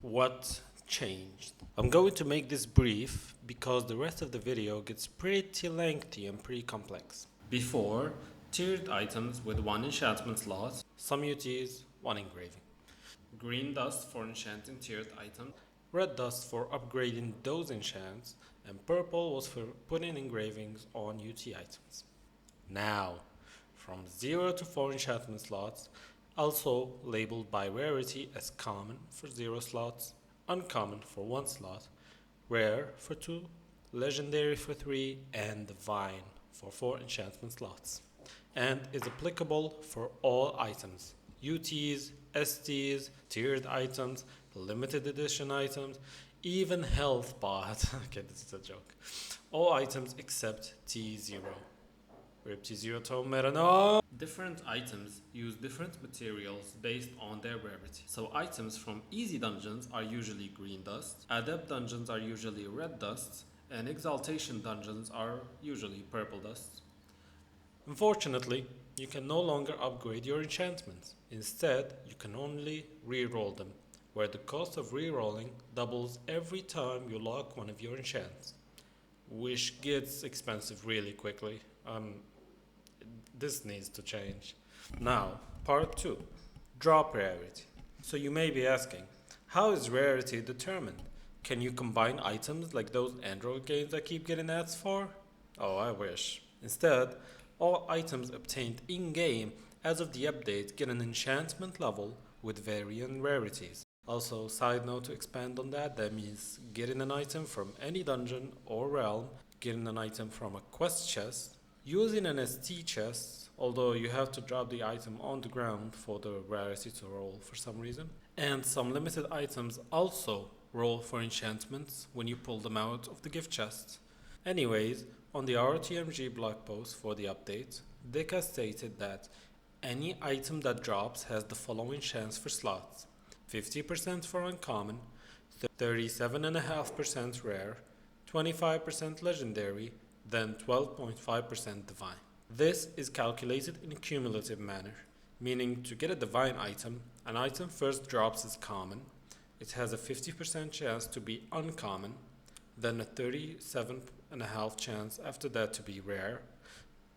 What changed? I'm going to make this brief because the rest of the video gets pretty lengthy and pretty complex. Before, tiered items with 1 enchantment slot, some UTs, 1 engraving. Green dust for enchanting tiered items, red dust for upgrading those enchants, and purple was for putting engravings on UT items. Now, from 0 to 4 enchantment slots, also labeled by rarity as common for 0 slots, uncommon for 1 slot, rare for 2, legendary for 3, and divine for 4 enchantment slots, and is applicable for all items, UTs, STs, tiered items, limited edition items, even health bot. Okay, this is a joke. All items except T0. Rip T0 tone meta, no! Different items use different materials based on their rarity. So items from easy dungeons are usually green dust, adept dungeons are usually red dust, and exaltation dungeons are usually purple dust. Unfortunately, you can no longer upgrade your enchantments. Instead, you can only re-roll them, where the cost of re-rolling doubles every time you lock one of your enchants, which gets expensive really quickly. This needs to change. Now, part 2, drop rarity. So you may be asking, how is rarity determined? Can you combine items like those Android games I keep getting ads for? Oh, I wish. Instead, all items obtained in-game as of the update get an enchantment level with varying rarities. Also, side note to expand on that means getting an item from any dungeon or realm, getting an item from a quest chest, using an ST chest, although you have to drop the item on the ground for the rarity to roll for some reason, and some limited items also roll for enchantments when you pull them out of the gift chest. Anyways, on the RTMG blog post for the update, Deka stated that any item that drops has the following chance for slots: 50% for uncommon, 37.5% rare, 25% legendary, then 12.5% divine. This is calculated in a cumulative manner, meaning to get a divine item, an item first drops as common, it has a 50% chance to be uncommon, then a 37.5% chance after that to be rare,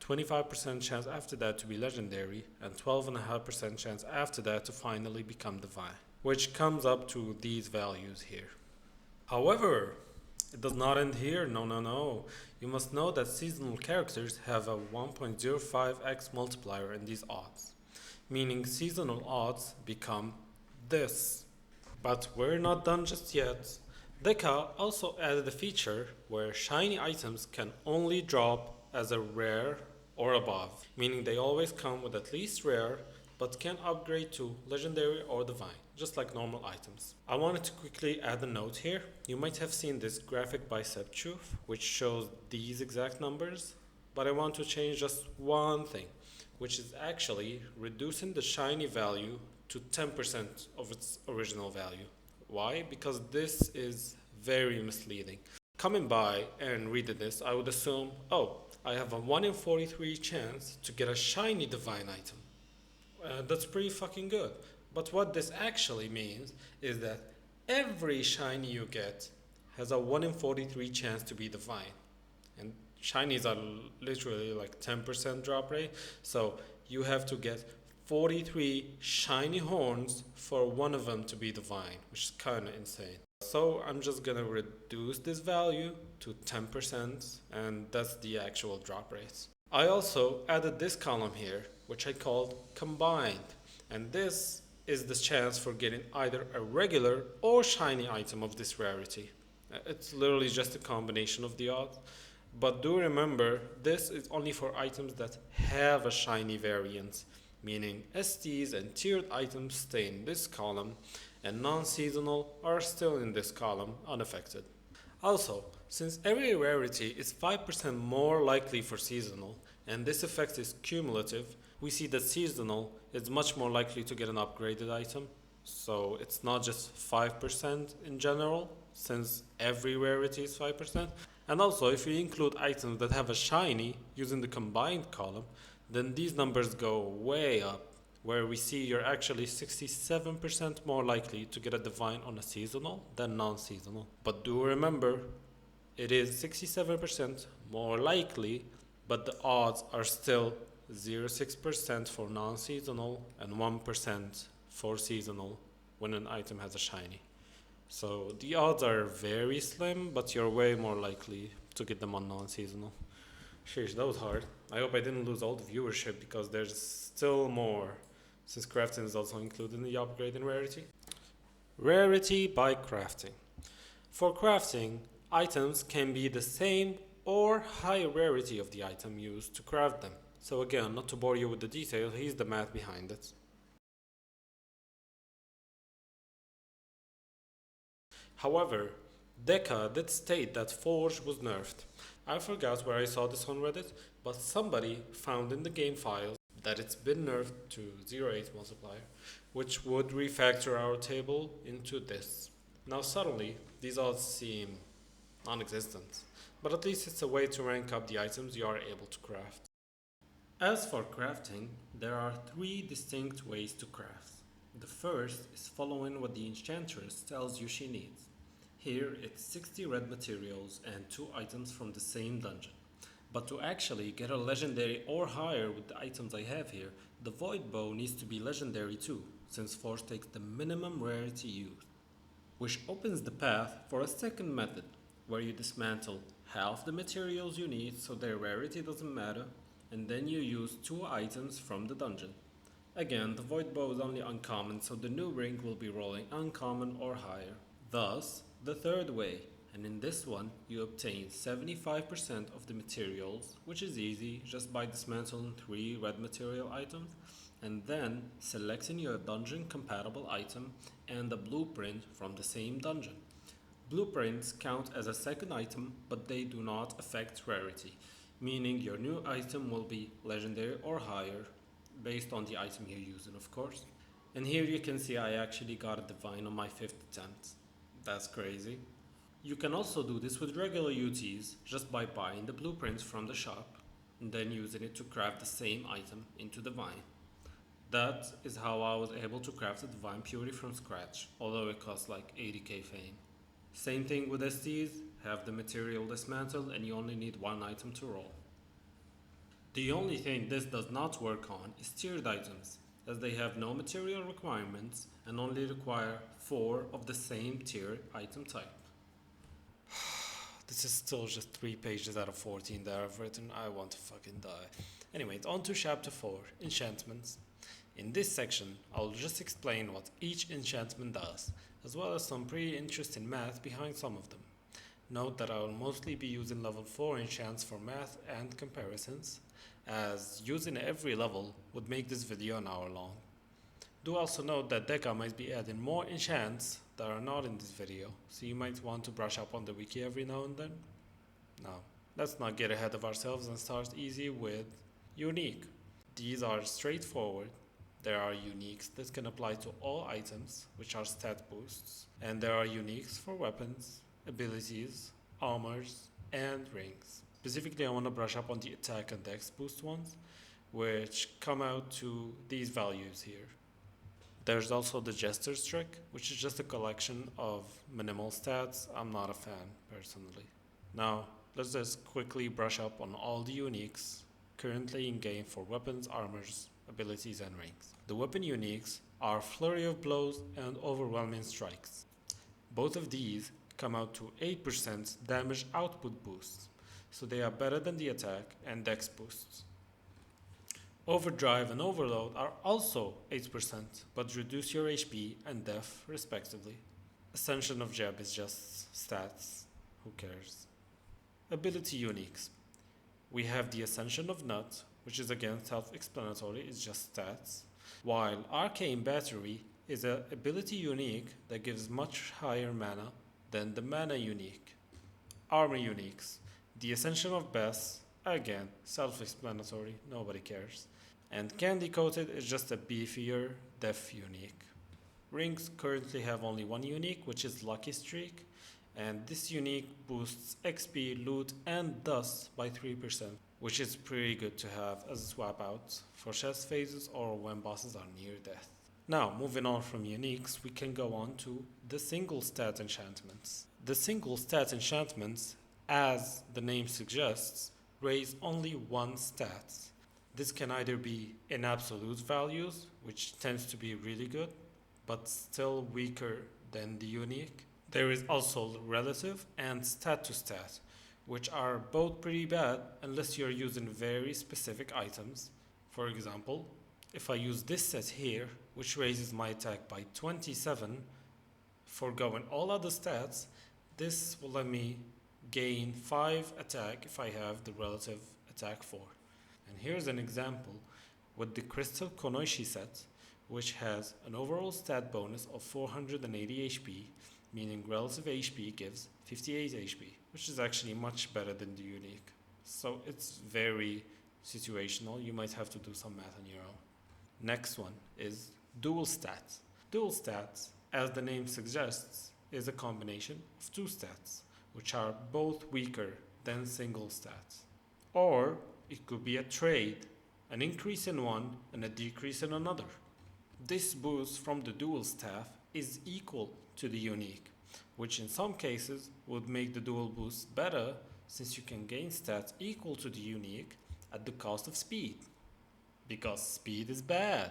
25% chance after that to be legendary, and 12.5% chance after that to finally become divine, which comes up to these values here. However, it does not end here, no. You must know that seasonal characters have a 1.05x multiplier in these odds, meaning seasonal odds become this. But we're not done just yet. Deka also added a feature where shiny items can only drop as a rare or above, meaning they always come with at least rare, but can upgrade to legendary or divine, just like normal items. I wanted to quickly add a note here. You might have seen this graphic by Sepchuf, which shows these exact numbers, but I want to change just one thing, which is actually reducing the shiny value to 10% of its original value. Why? Because this is very misleading. Coming by and reading this, I would assume, oh, I have a 1 in 43 chance to get a shiny divine item. That's pretty fucking good. But what this actually means is that every shiny you get has a 1 in 43 chance to be divine. And shinies are literally like 10% drop rate. So you have to get 43 shiny horns for one of them to be divine, which is kind of insane. So I'm just gonna reduce this value to 10%, and that's the actual drop rate. I also added this column here, which I called combined, and this is the chance for getting either a regular or shiny item of this rarity. It's literally just a combination of the odds, but do remember this is only for items that have a shiny variant, meaning STs and tiered items stay in this column and non-seasonal are still in this column unaffected. Also, since every rarity is 5% more likely for seasonal, and this effect is cumulative, we see that seasonal is much more likely to get an upgraded item. So it's not just 5% in general, since every rarity is 5%. And also, if you include items that have a shiny using the combined column, then these numbers go way up, where we see you're actually 67% more likely to get a divine on a seasonal than non-seasonal. But do remember, it is 67% more likely, but the odds are still 0.6% for non-seasonal and 1% for seasonal when an item has a shiny. So the odds are very slim, but you're way more likely to get them on non-seasonal. Sheesh, that was hard. I hope I didn't lose all the viewership because there's still more, since crafting is also included in the upgrade in rarity. Rarity by crafting. For crafting, items can be the same or higher rarity of the item used to craft them. So again, not to bore you with the details, here's the math behind it. However, Deca did state that Forge was nerfed. I forgot where I saw this on Reddit, but somebody found in the game files that it's been nerfed to 0.8 multiplier, which would refactor our table into this. Now suddenly, these odds seem non-existent, but at least it's a way to rank up the items you are able to craft. As for crafting, there are three distinct ways to craft. The first is following what the enchantress tells you she needs. Here it's 60 red materials and 2 items from the same dungeon. But to actually get a legendary or higher with the items I have here, the void bow needs to be legendary too, since Force takes the minimum rarity used. Which opens the path for a second method, where you dismantle half the materials you need so their rarity doesn't matter, and then you use 2 items from the dungeon. Again, the void bow is only uncommon, so the new ring will be rolling uncommon or higher. Thus, the third way, and in this one you obtain 75% of the materials, which is easy just by dismantling 3 red material items and then selecting your dungeon compatible item and the blueprint from the same dungeon. Blueprints count as a second item, but they do not affect rarity, meaning your new item will be legendary or higher based on the item you're using, of course. And here you can see I actually got a divine on my 5th attempt. That's crazy. You can also do this with regular UTs just by buying the blueprints from the shop and then using it to craft the same item into divine. That is how I was able to craft a divine purity from scratch, although it cost like 80k fame. Same thing with STs, have the material dismantled and you only need 1 item to roll. The only thing this does not work on is tiered items, as they have no material requirements and only require 4 of the same tier item type. This is still just 3 pages out of 14 that I've written. I want to fucking die. Anyway, on to chapter 4, enchantments. In this section, I'll just explain what each enchantment does, as well as some pretty interesting math behind some of them. Note that I will mostly be using level 4 enchants for math and comparisons, as using every level would make this video an hour long. Do also note that Deca might be adding more enchants that are not in this video, so you might want to brush up on the wiki every now and then. Now, let's not get ahead of ourselves and start easy with unique. These are straightforward. There are uniques that can apply to all items, which are stat boosts, and there are uniques for weapons, abilities, armors, and rings. Specifically, I want to brush up on the attack and dex boost ones, which come out to these values here. There's also the Jester's Trick, which is just a collection of minimal stats. I'm not a fan, personally. Now, let's just quickly brush up on all the uniques currently in game for weapons, armors, abilities, and rings. The weapon uniques are Flurry of Blows and Overwhelming Strikes. Both of these come out to 8% damage output boosts, so they are better than the attack and dex boosts. Overdrive and Overload are also 8%, but reduce your HP and def respectively. Ascension of Jeb is just stats, who cares. Ability uniques. We have the Ascension of Nut, which is again self-explanatory, it's just stats, while Arcane Battery is an ability unique that gives much higher mana than the mana unique. Armor uniques. The Ascension of Bess, again self-explanatory, nobody cares. And Candy Coated is just a beefier def unique. Rings currently have only 1 unique, which is Lucky Streak, and this unique boosts XP, loot, and dust by 3%, which is pretty good to have as a swap out for chess phases or when bosses are near death. Now, moving on from uniques, we can go on to the single stat enchantments. The single stat enchantments, as the name suggests, raise only one stat. This can either be in absolute values, which tends to be really good, but still weaker than the unique. There is also relative and stat to stat, which are both pretty bad unless you're using very specific items. For example, if I use this set here, which raises my attack by 27, foregoing all other stats, this will let me gain 5 attack if I have the relative attack 4. And here's an example with the Crystal Konoishi set, which has an overall stat bonus of 480 HP, meaning relative HP gives 58 HP, which is actually much better than the unique. So it's very situational, you might have to do some math on your own. Next one is dual stats. Dual stats, as the name suggests, is a combination of two stats, which are both weaker than single stats. Or it could be a trade, an increase in one and a decrease in another. This boost from the dual staff is equal to the unique, which in some cases would make the dual boost better since you can gain stats equal to the unique at the cost of speed, because speed is bad.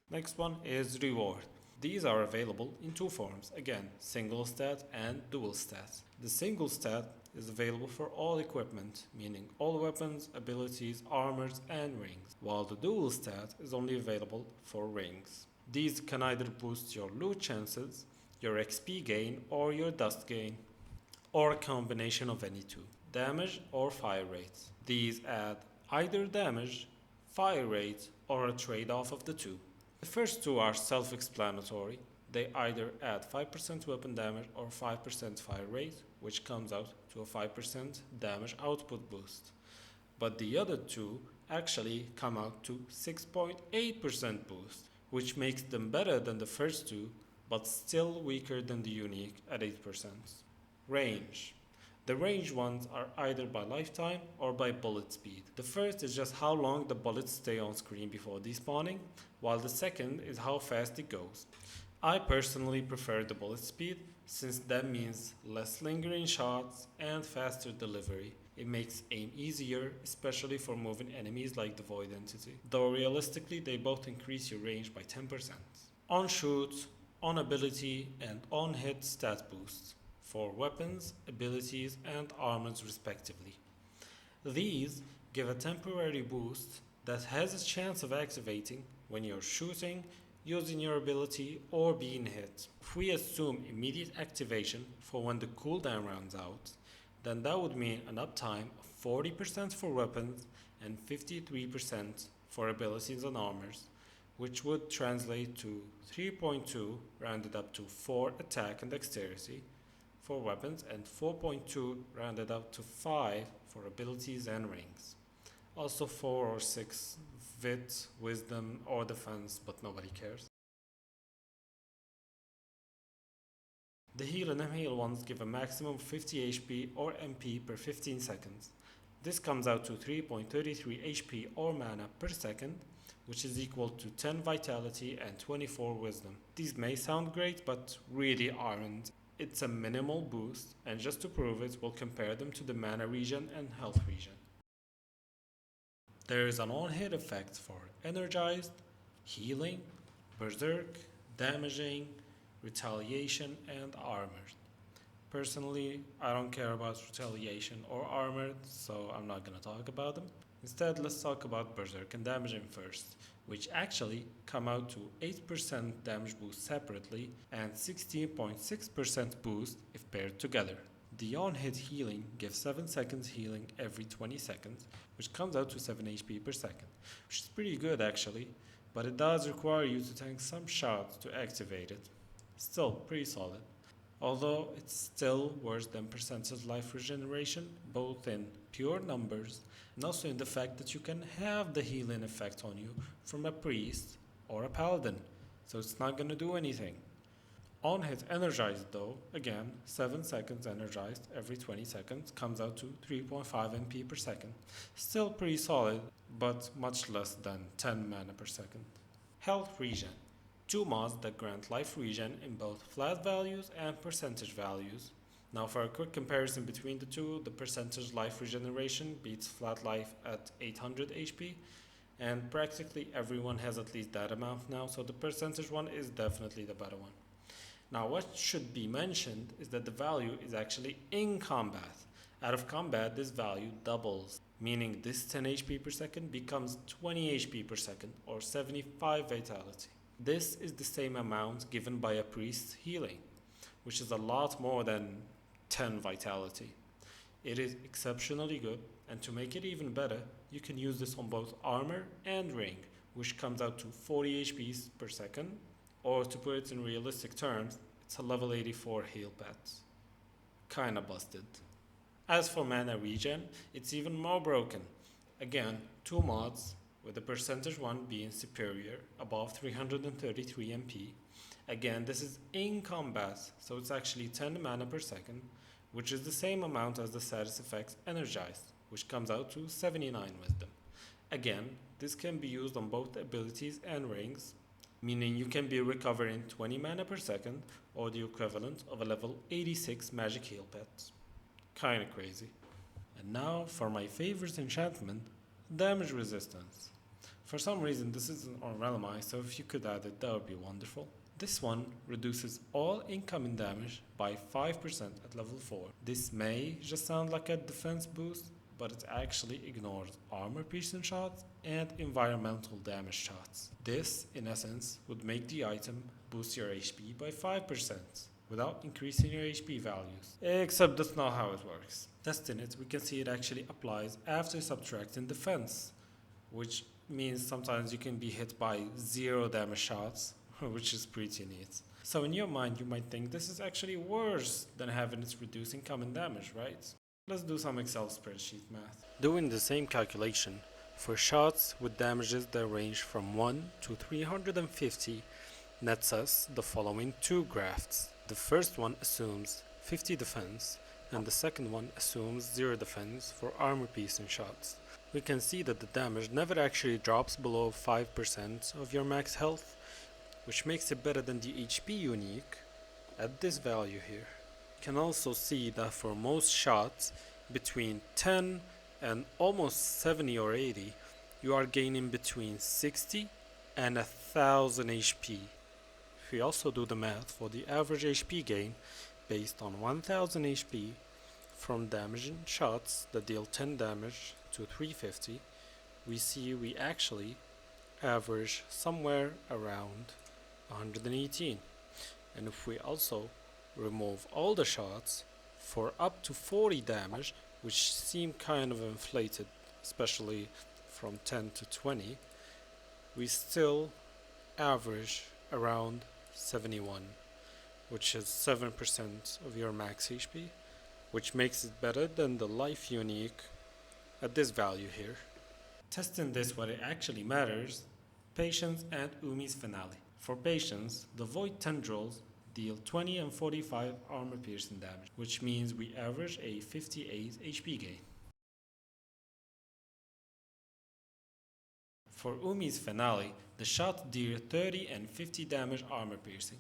Next one is reward. These are available in two forms, again, single stat and dual stat. The single stat is available for all equipment, meaning all weapons, abilities, armors, and rings, while the dual stat is only available for rings. These can either boost your loot chances, your XP gain, or your dust gain, or a combination of any two, damage or fire rate. These add either damage, fire rate, or a trade-off of the two. The first two are self-explanatory. They either add 5% weapon damage or 5% fire rate, which comes out to a 5% damage output boost. But the other two actually come out to 6.8% boost, which makes them better than the first two, but still weaker than the unique at 8%. Range. The range ones are either by lifetime or by bullet speed. The first is just how long the bullets stay on screen before despawning, while the second is how fast it goes. I personally prefer the bullet speed since that means less lingering shots and faster delivery. It makes aim easier, especially for moving enemies like the Void Entity, though realistically they both increase your range by 10%. On shoot, on ability, and on hit stat boosts for weapons, abilities, and armors respectively. These give a temporary boost that has a chance of activating when you're shooting, using your ability, or being hit. If we assume immediate activation for when the cooldown runs out, then that would mean an uptime of 40% for weapons and 53% for abilities and armors, which would translate to 3.2 rounded up to 4 attack and dexterity for weapons and 4.2 rounded up to 5 for abilities and rings. Also 4 or 6 wit, wisdom, or defense, but nobody cares. The heal and heal ones give a maximum of 50 HP or MP per 15 seconds. This comes out to 3.33 HP or mana per second, which is equal to 10 vitality and 24 wisdom. These may sound great, but really aren't. It's a minimal boost, and just to prove it, we'll compare them to the mana regen and health regen. There is an on-hit effect for energized, healing, berserk, damaging, retaliation, and armored. Personally, I don't care about retaliation or armored, so I'm not gonna talk about them. Instead, let's talk about berserk and damaging first, which actually come out to 8% damage boost separately and 16.6% boost if paired together. The on-hit healing gives 7 seconds healing every 20 seconds, which comes out to 7 HP per second, which is pretty good actually, but it does require you to tank some shots to activate it. Still pretty solid, although it's still worse than percentage life regeneration, both in pure numbers and also in the fact that you can have the healing effect on you from a priest or a paladin, so it's not gonna do anything. On hit energized though, again 7 seconds energized every 20 seconds comes out to 3.5 MP per second. Still pretty solid, but much less than 10 mana per second. Health regen. Two mods that grant life regen in both flat values and percentage values. Now for a quick comparison between the two, the percentage life regeneration beats flat life at 800 HP, and practically everyone has at least that amount now, so the percentage one is definitely the better one. Now what should be mentioned is that the value is actually in combat. Out of combat, this value doubles, meaning this 10 HP per second becomes 20 HP per second or 75 vitality. This is the same amount given by a priest healing, which is a lot more than 10 vitality. It is exceptionally good, and to make it even better, you can use this on both armor and ring, which comes out to 40 HP per second, or to put it in realistic terms, it's a level 84 heal pet. Kinda busted. As for mana regen, it's even more broken. Again, two mods, with the percentage one being superior, above 333 MP. Again, this is in combat, so it's actually 10 mana per second, which is the same amount as the status effects energized, which comes out to 79 wisdom. Again, this can be used on both abilities and rings, meaning you can be recovering 20 mana per second or the equivalent of a level 86 magic heal pet. Kinda crazy. And now for my favorite enchantment, damage resistance. For some reason this isn't on Realmi, so if you could add it, that would be wonderful. This one reduces all incoming damage by 5% at level 4. This may just sound like a defense boost, but it actually ignores armor piercing shots and environmental damage shots. This, in essence, would make the item boost your HP by 5% without increasing your HP values. Except that's not how it works. Testing it, we can see it actually applies after subtracting defense, which means sometimes you can be hit by 0 damage shots, which is pretty neat. So in your mind you might think this is actually worse than having its reduce incoming damage, right? Let's do some Excel spreadsheet math. Doing the same calculation for shots with damages that range from 1 to 350 nets us the following two graphs. The first one assumes 50 defense and the second one assumes 0 defense for armor piercing shots. We can see that the damage never actually drops below 5% of your max health, which makes it better than the HP unique at this value here. You can also see that for most shots between 10 and almost 70 or 80, you are gaining between 60 and 1000 HP. If we also do the math for the average HP gain based on 1000 HP from damaging shots that deal 10 damage to 350, we see we actually average somewhere around 118. And if we also remove all the shots for up to 40 damage, which seem kind of inflated, especially from 10 to 20, we still average around 71, which is 7% of your max HP, which makes it better than the life unique at this value here. Testing this what it actually matters, Patience and Umi's finale. For Patience, the Void Tendrils deal 20 and 45 armor piercing damage, which means we average a 58 HP gain. For Umi's finale, the shots deal 30 and 50 damage armor piercing.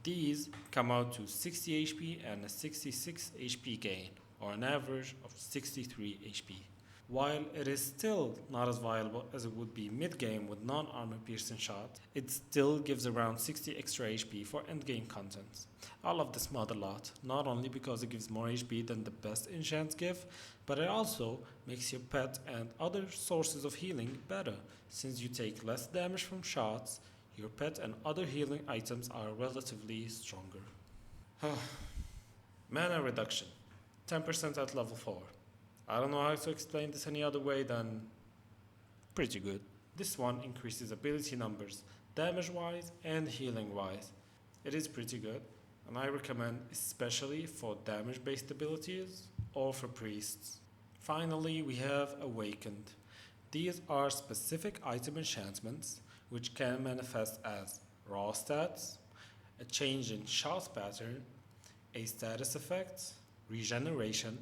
These come out to 60 HP and a 66 HP gain, or an average of 63 HP. While it is still not as viable as it would be mid-game with non-armor piercing shots, it still gives around 60 extra HP for endgame content. I love this mod a lot, not only because it gives more HP than the best enchants give, but it also makes your pet and other sources of healing better. Since you take less damage from shots, your pet and other healing items are relatively stronger. Mana reduction, 10% at level 4. I don't know how to explain this any other way than pretty good. This one increases ability numbers, damage wise and healing wise. It is pretty good, and I recommend especially for damage based abilities or for priests. Finally, we have Awakened. These are specific item enchantments which can manifest as raw stats, a change in shot pattern, a status effect, regeneration,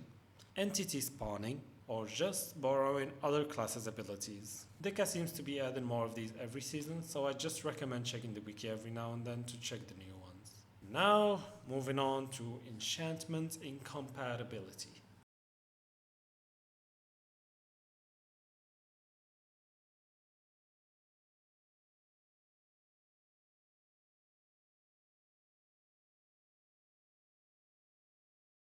entity spawning, or just borrowing other classes' abilities. Deka seems to be adding more of these every season, so I just recommend checking the wiki every now and then to check the new ones. Now, moving on to enchantment incompatibility.